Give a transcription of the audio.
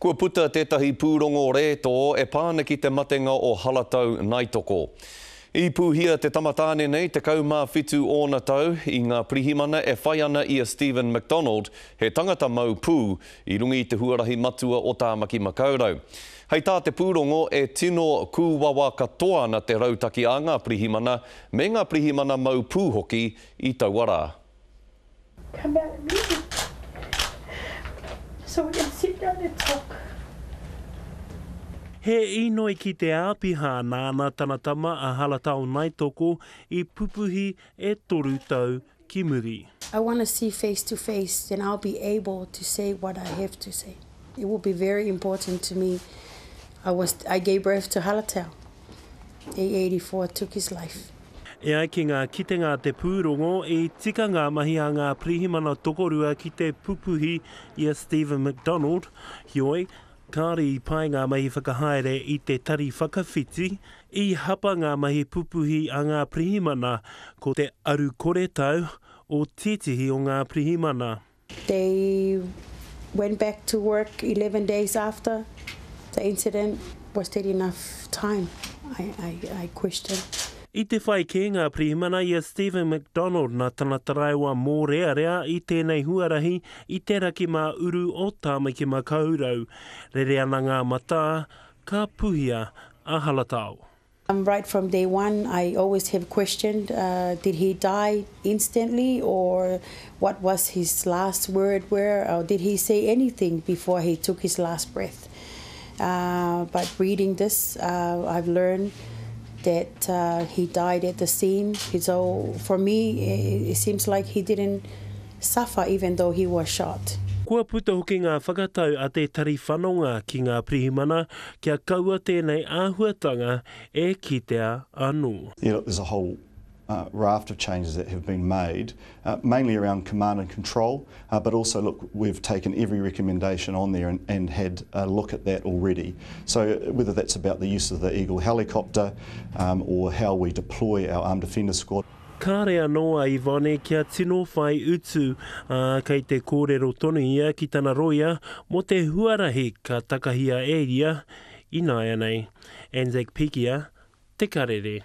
Kua puta tētahi pūrongo reto e pāna ki te matenga o Halatau Naitoko. I pūhia te tamatāne nei te kaumā whitu ōna tau i ngā pirihimana e whai ana i a Stephen McDonald he tangata mau pū i rungi i te huarahi matua o Tāmaki Makaurau. Hei tā te pūrongo e tino kūwawa katoa na te rautaki a ngā pirihimana me ngā pirihimana mau pū hoki i Tauara. Come out and meet me. So we can sit down and talk. He inoi ki te āpiha nāna tanatama a Halatau Naitoko I pupuhi e toru tau ki muri. I want to see face to face, then I'll be able to say what I have to say. It will be very important to me. I gave birth to Halatau. A84 took his life. E ai ki ngā kitenga te pūrongo I tika ngā mahi a ngā pirihimana tokorua ki te pupuhi I a Stephen McDonald, hioi, kāri I pai ngā mahi whakahaere I te tari whakawhiti, I hapa ngā mahi pupuhi a ngā pirihimana ko te aru kore tau o titihi o ngā pirihimana. They went back to work 11 days after the incident. Was there enough time? I questioned. I te whai ke ngā pirihimana I a Stephen McDonald na tanataraiwa mō rea rea I tēnei huarahi I te raki mā uru o Tāmaki Makaurau. Rere ana ngā mata, ka puhia a Halatau. Right from day one, I always have questioned, did he die instantly or what was his last word were, or did he say anything before he took his last breath? But reading this, I've learned that he died at the scene. So for me, it seems like he didn't suffer even though he was shot. Kua puta hoki ngā whakatau a te tari whanonga ki ngā pirihimana kia kaua tēnei āhuatanga e kitea anō. There's a whole raft of changes that have been made, mainly around command and control, but also, look, we've taken every recommendation on there and had a look at that already. So whether that's about the use of the Eagle helicopter or how we deploy our Armed Defenders Squad. Ka rea noa Ivone kia tino whai utu kei te kōrero tonu ia ki tana roia mo te huarahi ka takahia e ria I nāia nei. Anzac Pikia, Te Karere.